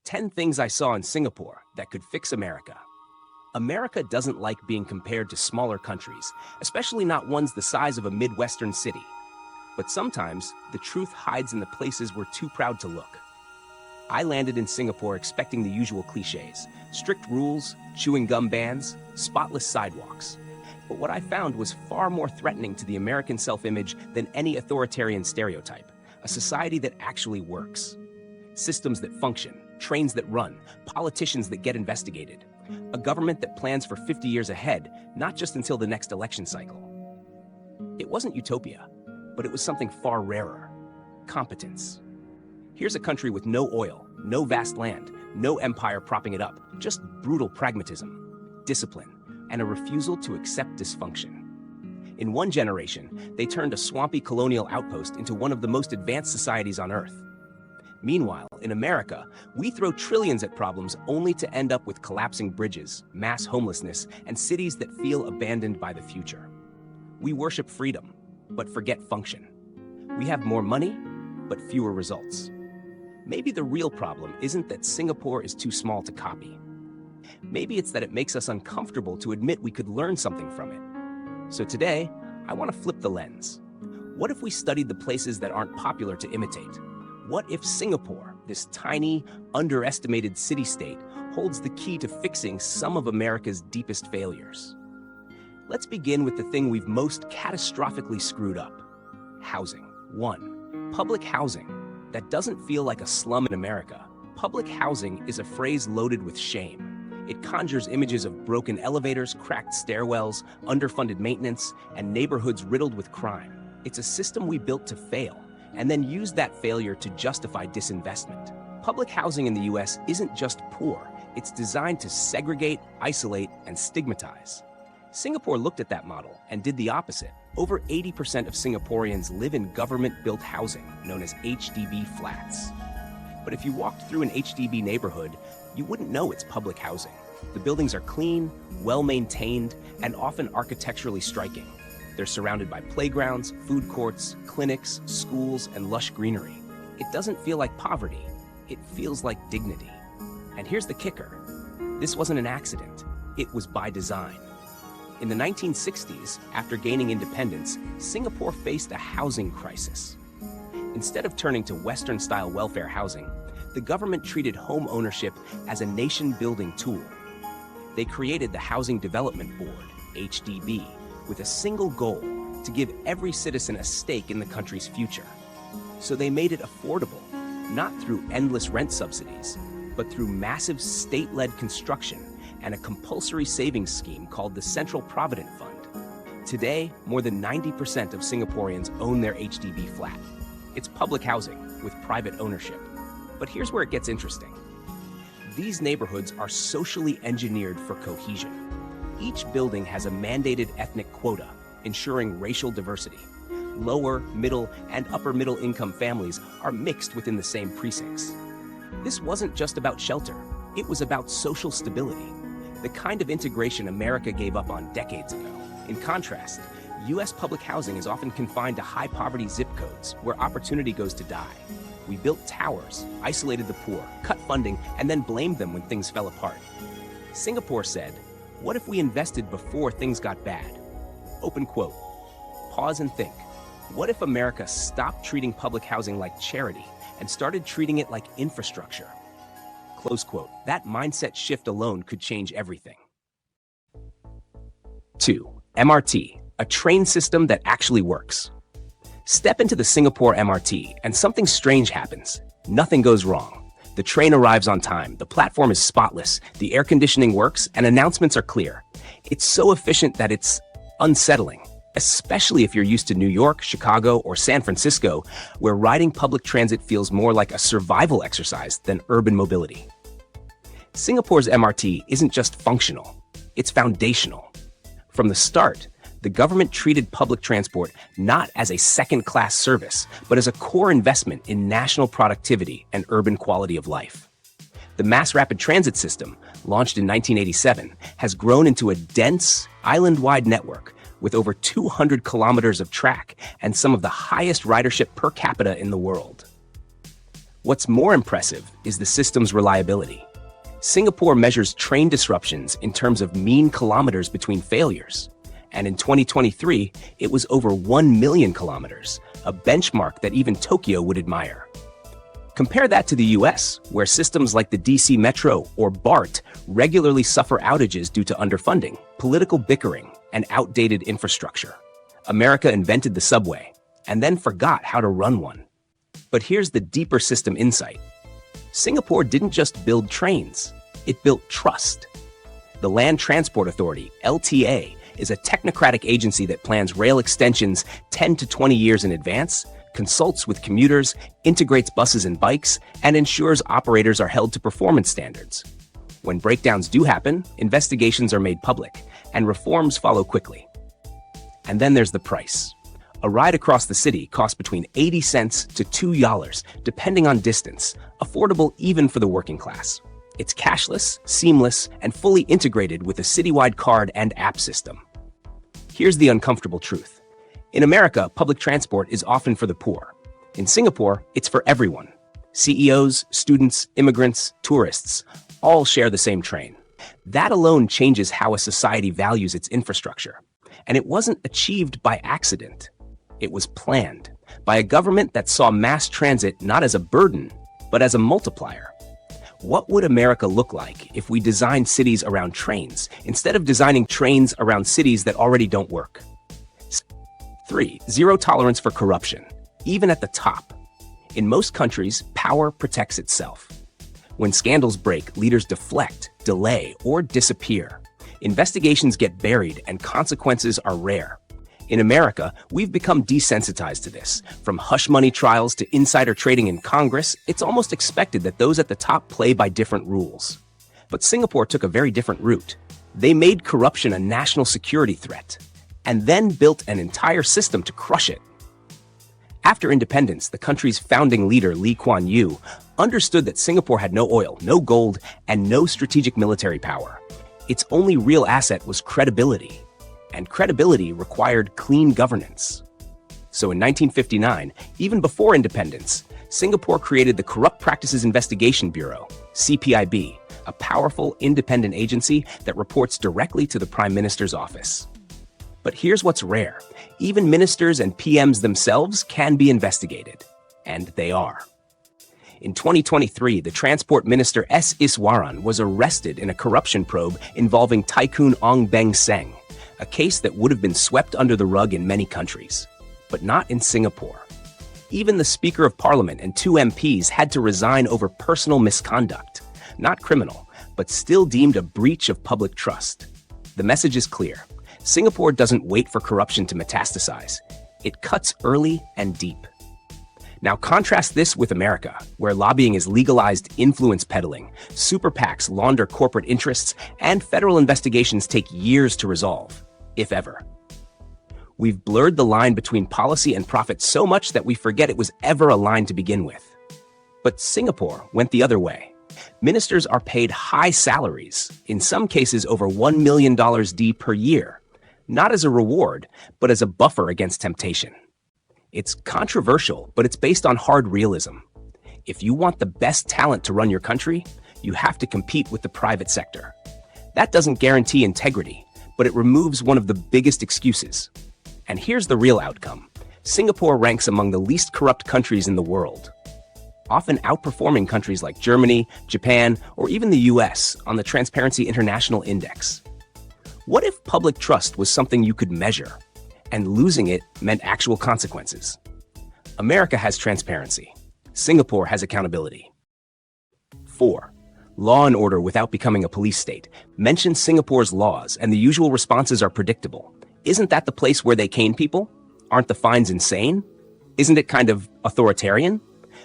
10 things I saw in Singapore that could fix America. America doesn't like being compared to smaller countries, especially not ones the size of a Midwestern city. But sometimes, the truth hides in the places we're too proud to look. I landed in Singapore expecting the usual cliches: strict rules, chewing gum bans, spotless sidewalks. But what I found was far more threatening to the American self-image than any authoritarian stereotype: a society that actually works. Systems that function, trains that run, politicians that get investigated. A government that plans for 50 years ahead, not just until the next election cycle. It wasn't utopia, but it was something far rarer: competence. Here's a country with no oil, no vast land, no empire propping it up, just brutal pragmatism, discipline, and a refusal to accept dysfunction. In one generation, they turned a swampy colonial outpost into one of the most advanced societies on Earth. Meanwhile, in America, we throw trillions at problems only to end up with collapsing bridges, mass homelessness, and cities that feel abandoned by the future. We worship freedom, but forget function. We have more money, but fewer results. Maybe the real problem isn't that Singapore is too small to copy. Maybe it's that it makes us uncomfortable to admit we could learn something from it. So today, I want to flip the lens. What if we studied the places that aren't popular to imitate? What if Singapore, this tiny, underestimated city-state, holds the key to fixing some of America's deepest failures? Let's begin with the thing we've most catastrophically screwed up: housing. 1. Public housing. That doesn't feel like a slum in America. Public housing is a phrase loaded with shame. It conjures images of broken elevators, cracked stairwells, underfunded maintenance, and neighborhoods riddled with crime. It's a system we built to fail, and then used that failure to justify disinvestment. Public housing in the US isn't just poor, it's designed to segregate, isolate, and stigmatize. Singapore looked at that model and did the opposite. Over 80% of Singaporeans live in government-built housing, known as HDB flats. But if you walked through an HDB neighborhood, you wouldn't know it's public housing. The buildings are clean, well-maintained, and often architecturally striking. They're surrounded by playgrounds, food courts, clinics, schools, and lush greenery. It doesn't feel like poverty, it feels like dignity. And here's the kicker: this wasn't an accident, it was by design. In the 1960s, after gaining independence, Singapore faced a housing crisis. Instead of turning to Western-style welfare housing, the government treated home ownership as a nation-building tool. They created the Housing Development Board, HDB, with a single goal: to give every citizen a stake in the country's future. So they made it affordable, not through endless rent subsidies, but through massive state-led construction and a compulsory savings scheme called the Central Provident Fund. Today, more than 90% of Singaporeans own their HDB flat. It's public housing with private ownership. But here's where it gets interesting. These neighborhoods are socially engineered for cohesion. Each building has a mandated ethnic quota, ensuring racial diversity. Lower, middle, and upper middle income families are mixed within the same precincts. This wasn't just about shelter, it was about social stability, the kind of integration America gave up on decades ago. In contrast, US public housing is often confined to high-poverty zip codes where opportunity goes to die. We built towers, isolated the poor, cut funding, and then blamed them when things fell apart. Singapore said, "What if we invested before things got bad?" Open quote. Pause and think. What if America stopped treating public housing like charity and started treating it like infrastructure? Close quote. That mindset shift alone could change everything. 2. MRT, a train system that actually works. Step into the Singapore MRT and something strange happens. Nothing goes wrong. The train arrives on time, the platform is spotless, the air conditioning works, and announcements are clear. It's so efficient that it's unsettling, especially if you're used to New York, Chicago, or San Francisco, where riding public transit feels more like a survival exercise than urban mobility. Singapore's MRT isn't just functional, it's foundational. From the start, the government treated public transport not as a second-class service, but as a core investment in national productivity and urban quality of life. The Mass Rapid Transit system, launched in 1987, has grown into a dense, island-wide network with over 200 kilometers of track and some of the highest ridership per capita in the world. What's more impressive is the system's reliability. Singapore measures train disruptions in terms of mean kilometers between failures. And in 2023, it was over 1 million kilometers, a benchmark that even Tokyo would admire. Compare that to the US, where systems like the DC Metro or BART regularly suffer outages due to underfunding, political bickering, and outdated infrastructure. America invented the subway and then forgot how to run one. But here's the deeper system insight. Singapore didn't just build trains, it built trust. The Land Transport Authority, LTA, is a technocratic agency that plans rail extensions 10 to 20 years in advance, consults with commuters, integrates buses and bikes, and ensures operators are held to performance standards. When breakdowns do happen, investigations are made public, and reforms follow quickly. And then there's the price. A ride across the city costs between 80 cents to $2, depending on distance, affordable even for the working class. It's cashless, seamless, and fully integrated with a citywide card and app system. Here's the uncomfortable truth. In America, public transport is often for the poor. In Singapore, it's for everyone. CEOs, students, immigrants, tourists, all share the same train. That alone changes how a society values its infrastructure. And it wasn't achieved by accident. It was planned by a government that saw mass transit not as a burden, but as a multiplier. What would America look like if we designed cities around trains instead of designing trains around cities that already don't work? 3. Zero tolerance for corruption, even at the top. In most countries, power protects itself. When scandals break, leaders deflect, delay, or disappear. Investigations get buried and consequences are rare. In America, we've become desensitized to this. From hush money trials to insider trading in Congress, it's almost expected that those at the top play by different rules. But Singapore took a very different route. They made corruption a national security threat, and then built an entire system to crush it. After independence, the country's founding leader, Lee Kuan Yew, understood that Singapore had no oil, no gold, and no strategic military power. Its only real asset was credibility. And credibility required clean governance. So in 1959, even before independence, Singapore created the Corrupt Practices Investigation Bureau, CPIB, a powerful, independent agency that reports directly to the Prime Minister's office. But here's what's rare. Even ministers and PMs themselves can be investigated. And they are. In 2023, the Transport Minister S. Iswaran was arrested in a corruption probe involving tycoon Ong Beng Seng, a case that would have been swept under the rug in many countries, but not in Singapore. Even the Speaker of Parliament and 2 MPs had to resign over personal misconduct, not criminal, but still deemed a breach of public trust. The message is clear. Singapore doesn't wait for corruption to metastasize. It cuts early and deep. Now contrast this with America, where lobbying is legalized influence peddling, super PACs launder corporate interests, and federal investigations take years to resolve, if ever. We've blurred the line between policy and profit so much that we forget it was ever a line to begin with. But Singapore went the other way. Ministers are paid high salaries, in some cases over $1 million per year, not as a reward, but as a buffer against temptation. It's controversial, but it's based on hard realism. If you want the best talent to run your country, you have to compete with the private sector. That doesn't guarantee integrity, but it removes one of the biggest excuses. And here's the real outcome. Singapore ranks among the least corrupt countries in the world, often outperforming countries like Germany, Japan, or even the US on the Transparency International Index. What if public trust was something you could measure, and losing it meant actual consequences? America has transparency. Singapore has accountability. 4. Law and order without becoming a police state. Mention Singapore's laws, and the usual responses are predictable. Isn't that the place where they cane people? Aren't the fines insane? Isn't it kind of authoritarian?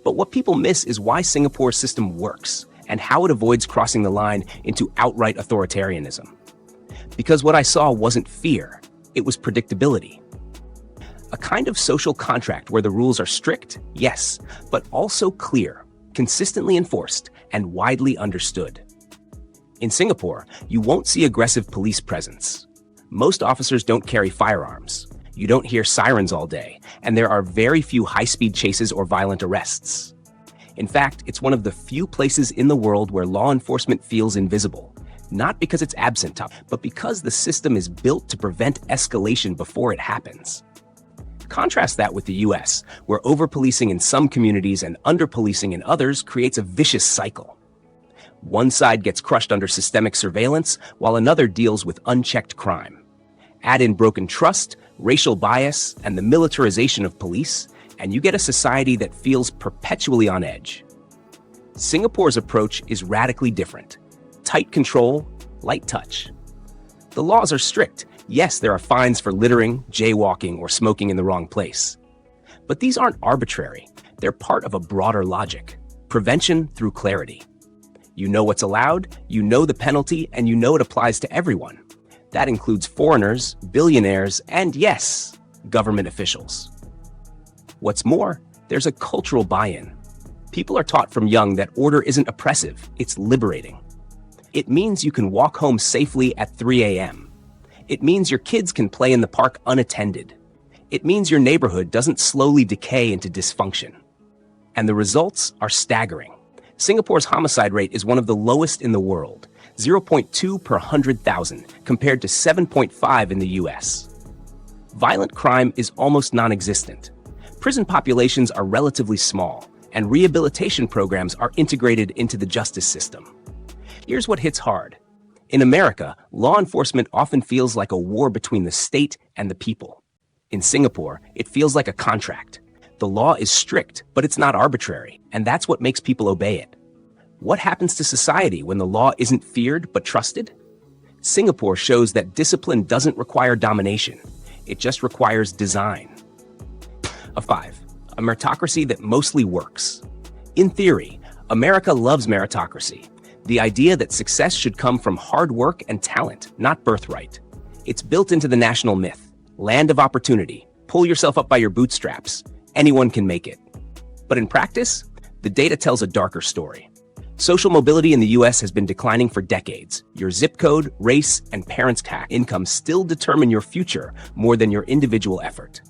But what people miss is why Singapore's system works, and how it avoids crossing the line into outright authoritarianism. Because what I saw wasn't fear, it was predictability. A kind of social contract where the rules are strict, yes, but also clear, consistently enforced, and widely understood. In Singapore, you won't see aggressive police presence. Most officers don't carry firearms. You don't hear sirens all day, and there are very few high-speed chases or violent arrests. In fact, it's one of the few places in the world where law enforcement feels invisible, not because it's absent, but because the system is built to prevent escalation before it happens. Contrast that with the US, where over-policing in some communities and under-policing in others creates a vicious cycle. One side gets crushed under systemic surveillance, while another deals with unchecked crime. Add in broken trust, racial bias, and the militarization of police, and you get a society that feels perpetually on edge. Singapore's approach is radically different. Tight control, light touch. The laws are strict. Yes, there are fines for littering, jaywalking, or smoking in the wrong place. But these aren't arbitrary. They're part of a broader logic. Prevention through clarity. You know what's allowed, you know the penalty, and you know it applies to everyone. That includes foreigners, billionaires, and yes, government officials. What's more, there's a cultural buy-in. People are taught from young that order isn't oppressive, it's liberating. It means you can walk home safely at 3 a.m. It means your kids can play in the park unattended. It means your neighborhood doesn't slowly decay into dysfunction. And the results are staggering. Singapore's homicide rate is one of the lowest in the world, 0.2 per 100,000, compared to 7.5 in the US. Violent crime is almost non-existent. Prison populations are relatively small, and rehabilitation programs are integrated into the justice system. Here's what hits hard. In America, law enforcement often feels like a war between the state and the people. In Singapore, it feels like a contract. The law is strict, but it's not arbitrary, and that's what makes people obey it. What happens to society when the law isn't feared but trusted? Singapore shows that discipline doesn't require domination. It just requires design. A 5. A meritocracy that mostly works. In theory, America loves meritocracy. The idea that success should come from hard work and talent, not birthright. It's built into the national myth. Land of opportunity. Pull yourself up by your bootstraps. Anyone can make it. But in practice, the data tells a darker story. Social mobility in the US has been declining for decades. Your zip code, race, and parents' tax income still determine your future more than your individual effort.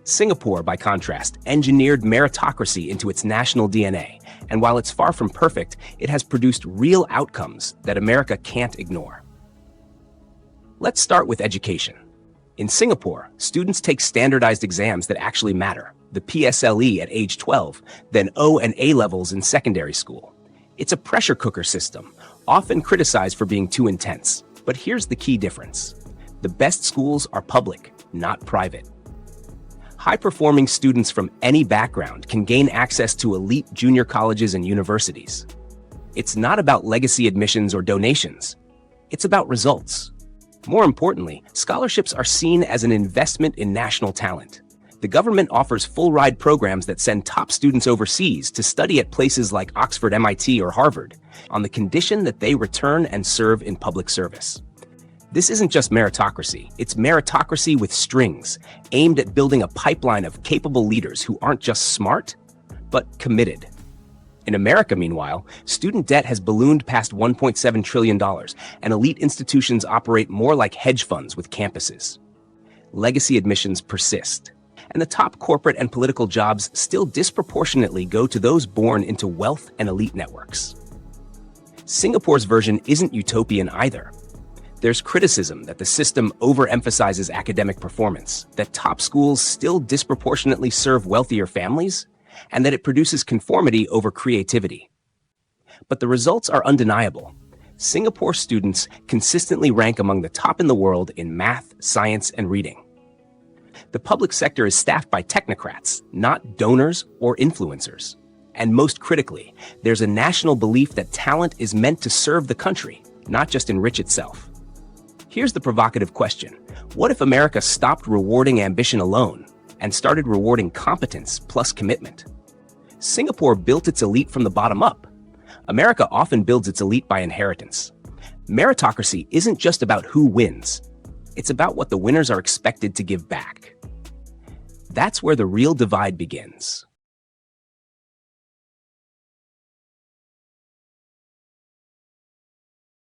Singapore, by contrast, engineered meritocracy into its national DNA, and while it's far from perfect, it has produced real outcomes that America can't ignore. Let's start with education. In Singapore, students take standardized exams that actually matter, the PSLE at age 12, then O and A levels in secondary school. It's a pressure cooker system, often criticized for being too intense. But here's the key difference. The best schools are public, not private. High-performing students from any background can gain access to elite junior colleges and universities. It's not about legacy admissions or donations. It's about results. More importantly, scholarships are seen as an investment in national talent. The government offers full-ride programs that send top students overseas to study at places like Oxford, MIT, or Harvard, on the condition that they return and serve in public service. This isn't just meritocracy, it's meritocracy with strings, aimed at building a pipeline of capable leaders who aren't just smart, but committed. In America, meanwhile, student debt has ballooned past $1.7 trillion, and elite institutions operate more like hedge funds with campuses. Legacy admissions persist, and the top corporate and political jobs still disproportionately go to those born into wealth and elite networks. Singapore's version isn't utopian either. There's criticism that the system overemphasizes academic performance, that top schools still disproportionately serve wealthier families, and that it produces conformity over creativity. But the results are undeniable. Singapore students consistently rank among the top in the world in math, science, and reading. The public sector is staffed by technocrats, not donors or influencers. And most critically, there's a national belief that talent is meant to serve the country, not just enrich itself. Here's the provocative question. What if America stopped rewarding ambition alone and started rewarding competence plus commitment? Singapore built its elite from the bottom up. America often builds its elite by inheritance. Meritocracy isn't just about who wins. It's about what the winners are expected to give back. That's where the real divide begins.